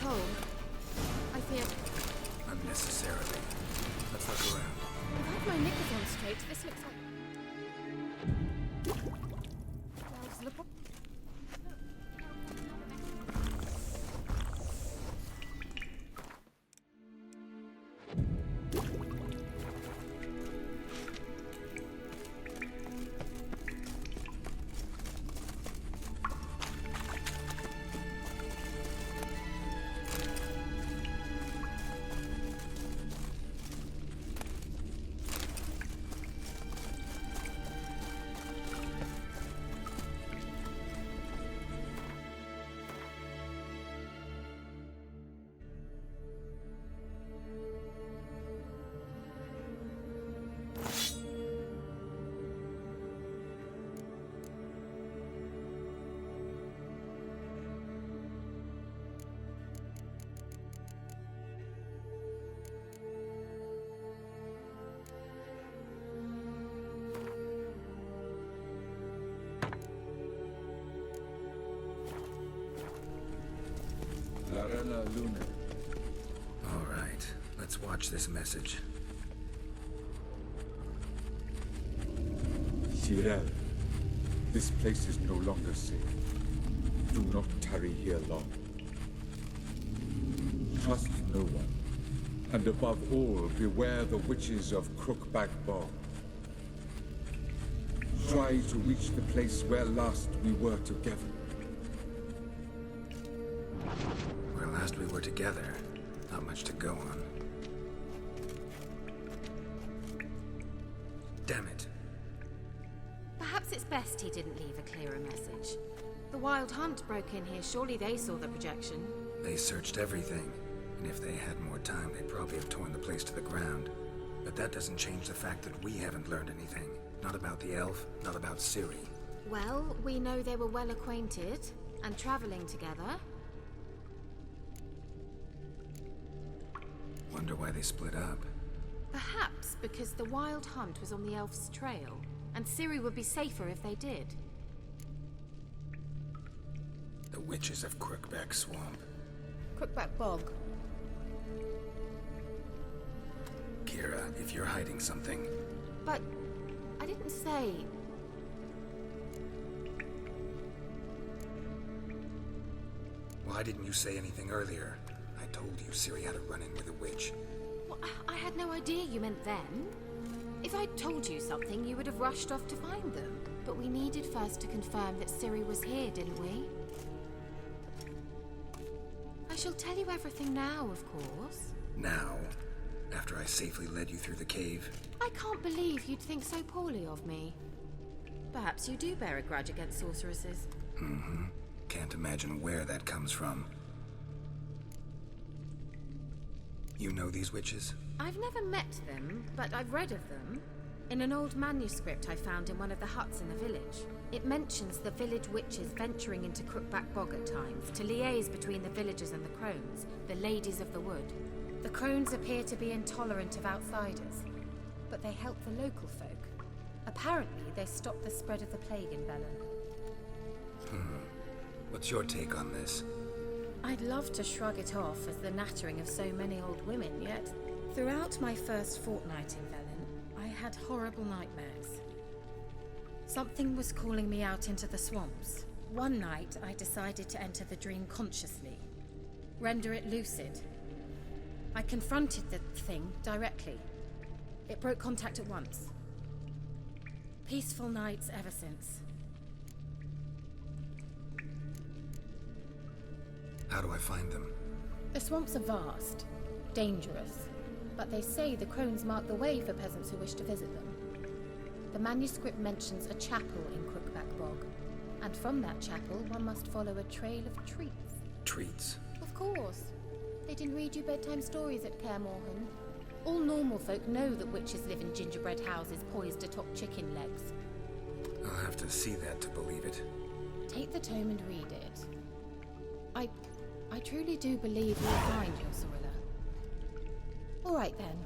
cold. I fear... Unnecessarily. Let's look around. Without my knickers on straight, this looks like... Elves look... Arena Luna. All right, let's watch this message. Tyrell, this place is no longer safe. Do not tarry here long. Trust no one, and above all, beware the witches of Crookback Bog. Try to reach the place where last we were together. Where last we were together, not much to go on. Damn it. Perhaps it's best he didn't leave a clearer message. The Wild Hunt broke in here. Surely they saw the projection. They searched everything, and if they had more time, they'd probably have torn the place to the ground. But that doesn't change the fact that we haven't learned anything. Not about the elf, not about Ciri. Well, we know they were well acquainted and traveling together. Wonder why they split up. Perhaps because the Wild Hunt was on the elf's trail, and Ciri would be safer if they did. The witches of Crookback Swamp. Crookback Bog. Kira, if you're hiding something... But I didn't say... Why didn't you say anything earlier? I told you Ciri had a run-in with a witch. Well, I had no idea you meant them. If I'd told you something, you would have rushed off to find them. But we needed first to confirm that Ciri was here, didn't we? I shall tell you everything now, of course. Now? After I safely led you through the cave? I can't believe you'd think so poorly of me. Perhaps you do bear a grudge against sorceresses. Mm-hmm. Can't imagine where that comes from. You know these witches? I've never met them, but I've read of them. In an old manuscript I found in one of the huts in the village. It mentions the village witches venturing into Crookback Bog at times to liaise between the villagers and the crones, the ladies of the wood. The crones appear to be intolerant of outsiders, but they help the local folk. Apparently, they stop the spread of the plague in Velen. What's your take on this? I'd love to shrug it off as the nattering of so many old women, yet throughout my first fortnight in Velen, I had horrible nightmares. Something was calling me out into the swamps. One night, I decided to enter the dream consciously, render it lucid. I confronted the thing directly. It broke contact at once. Peaceful nights ever since. How do I find them? The swamps are vast, dangerous, but they say the crones mark the way for peasants who wish to visit them. The manuscript mentions a chapel in Crookback Bog, and from that chapel one must follow a trail of treats. Treats? Of course. They didn't read you bedtime stories at Kaer Morhen. All normal folk know that witches live in gingerbread houses poised atop chicken legs. I'll have to see that to believe it. Take the tome and read it. I truly do believe you'll find your Zorilla. All right then.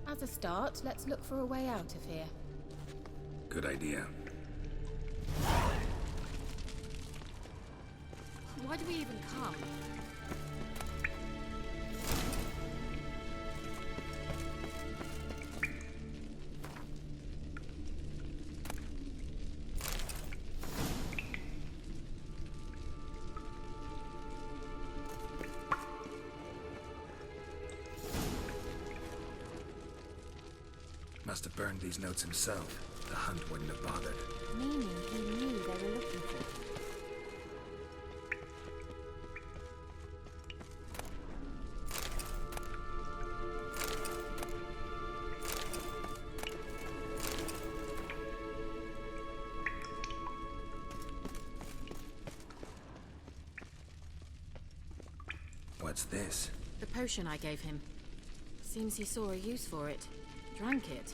As a start, let's look for a way out of here. Good idea. Why do we even come? Must have burned these notes himself. The hunt wouldn't have bothered. Meaning he knew they were looking for him. What's this? The potion I gave him. Seems he saw a use for it. Drank it.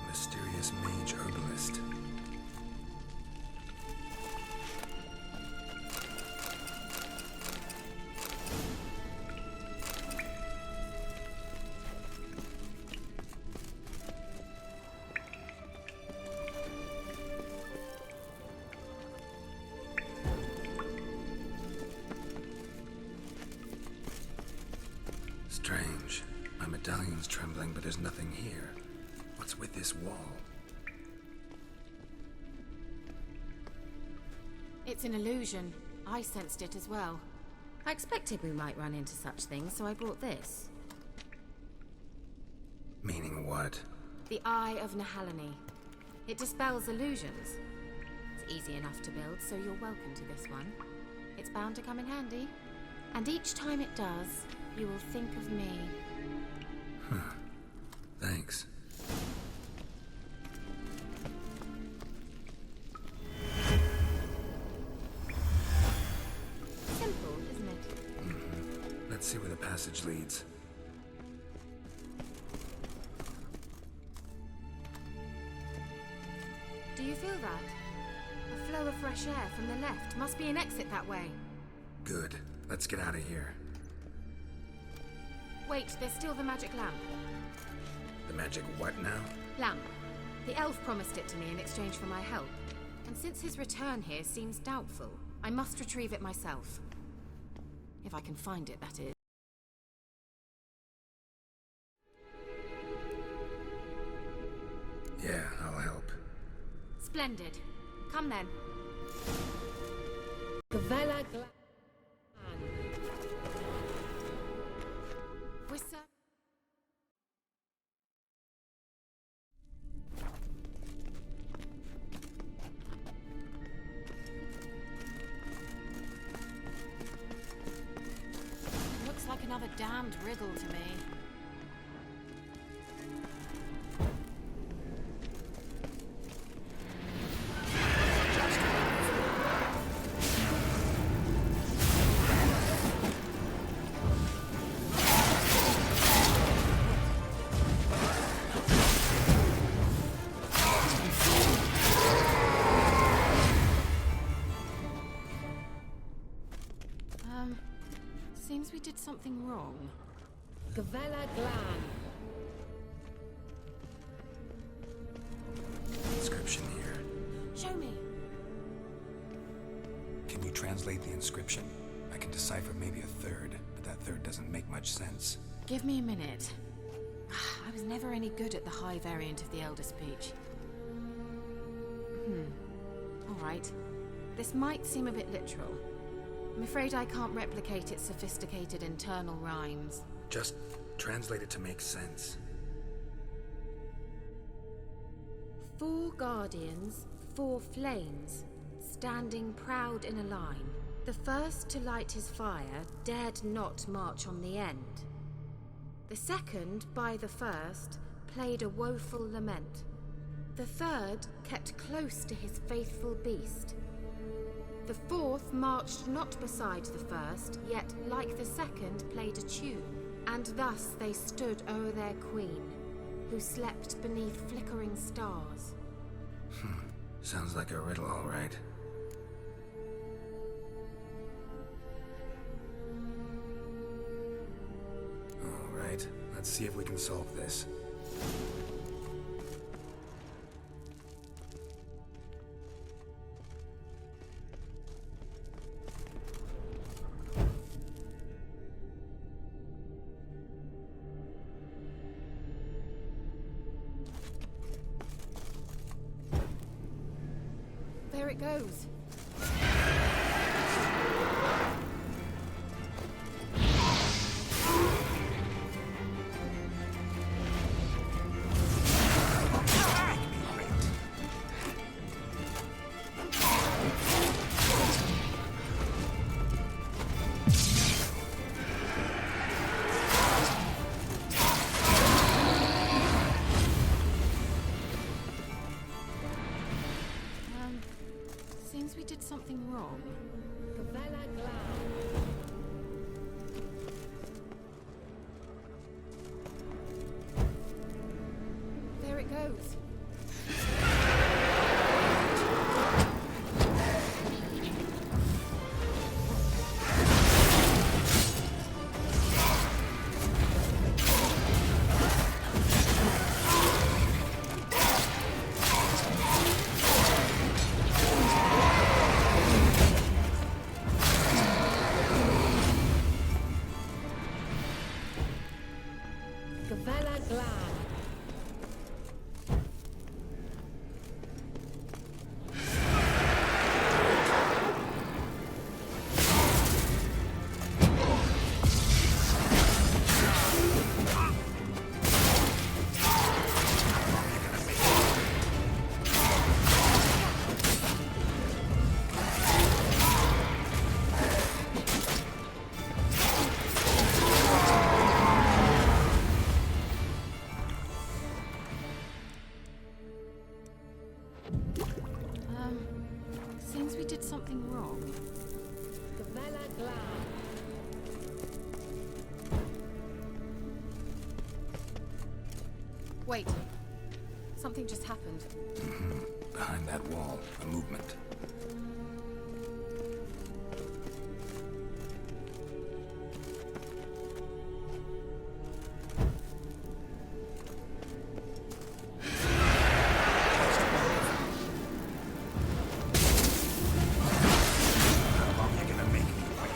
Mysterious mage herbalist. Strange. My medallion's trembling, but there's nothing here. What's with this wall? It's an illusion. I sensed it as well. I expected we might run into such things, so I brought this. Meaning what? The Eye of Nehaleni. It dispels illusions. It's easy enough to build, so you're welcome to this one. It's bound to come in handy. And each time it does, you will think of me. Thanks. Simple, isn't it? Let's see where the passage leads. Do you feel that? A flow of fresh air from the left. Must be an exit that way. Good. Let's get out of here. Wait, there's still the magic lamp. The magic what now? Lamp. The elf promised it to me in exchange for my help. And since his return here seems doubtful, I must retrieve it myself. If I can find it, that is. Yeah, I'll help. Splendid. Come then. Gavella Glan. Whisper. Looks like another damned riddle to me. Seems we did something wrong. Gavella Glan. Inscription here. Show me. Can you translate the inscription? I can decipher maybe a third, but that third doesn't make much sense. Give me a minute. I was never any good at the high variant of the Elder Speech. All right. This might seem a bit literal. I'm afraid I can't replicate its sophisticated internal rhymes. Just translate it to make sense. 4 guardians, 4 flames, standing proud in a line. The first to light his fire dared not march on the end. The second, by the first, played a woeful lament. The third kept close to his faithful beast. The fourth marched not beside the first, yet, like the second, played a tune. And thus they stood o'er their queen, who slept beneath flickering stars. Sounds like a riddle, all right. All right, let's see if we can solve this. There it goes. Seems we did something wrong. Gavella Glan. There it goes. Gavella Glan. Seems we did something wrong. Gavella Glan. Wait. Something just happened. Behind that wall, a movement. How long you gonna make me wait?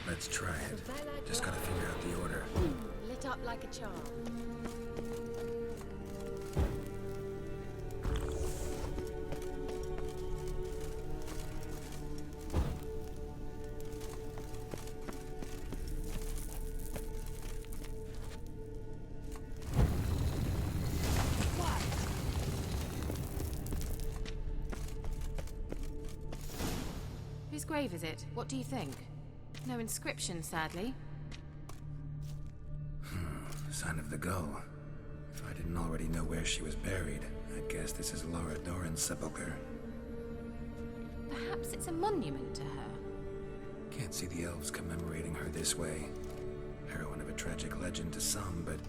Let's try it. Just gotta figure out the order. Lit up like a charm. Whose grave is it? What do you think? No inscription, sadly. Sign of the gull. If I didn't already know where she was buried, I'd guess this is Laura Doran's sepulcher. Perhaps it's a monument to her. Can't see the elves commemorating her this way. Heroine of a tragic legend to some, but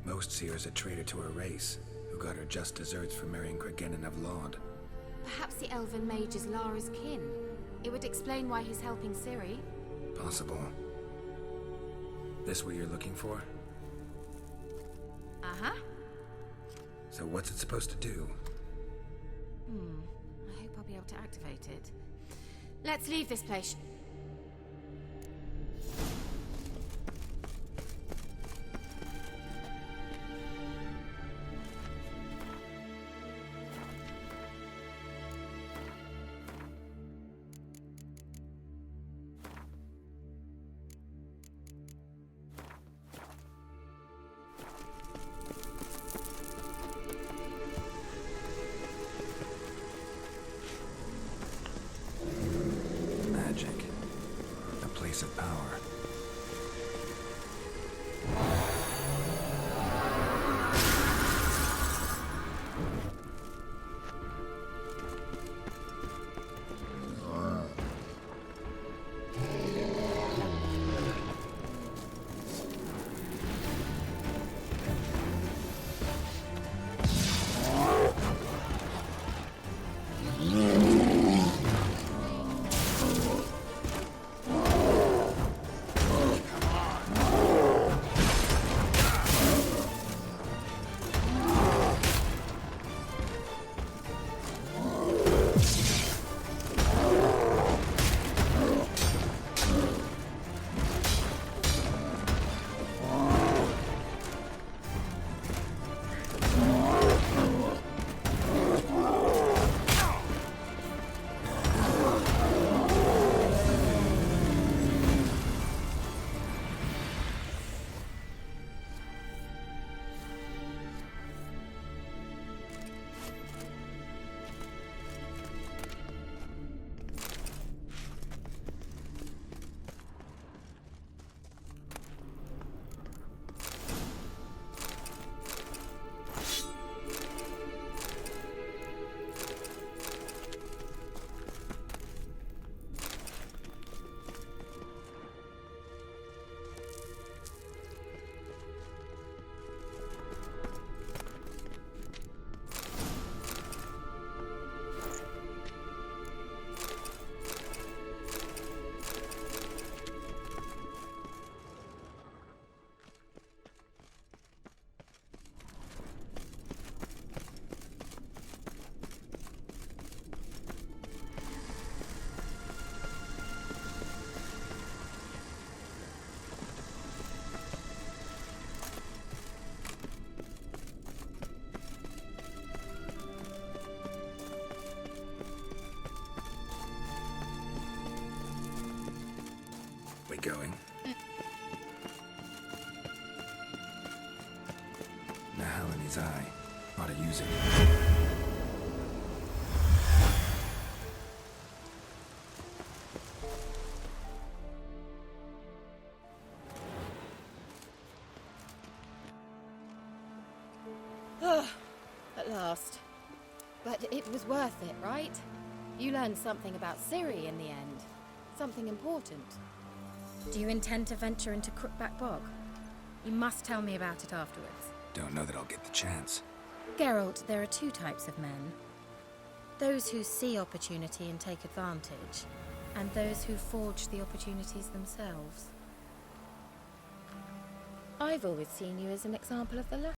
most see her as a traitor to her race, who got her just desserts for marrying Cregennan of Laud. Perhaps the elven mage is Lara's kin. It would explain why he's helping Ciri. Possible. This what you're looking for? Uh-huh. So what's it supposed to do? I hope I'll be able to activate it. Let's leave this place. Magic. going. Nahalani's eye. Ought to use it. At last. But it was worth it, right? You learned something about Ciri in the end. Something important. Do you intend to venture into Crookback Bog? You must tell me about it afterwards. Don't know that I'll get the chance. Geralt, there are two types of men. Those who see opportunity and take advantage, and those who forge the opportunities themselves. I've always seen you as an example of the latter.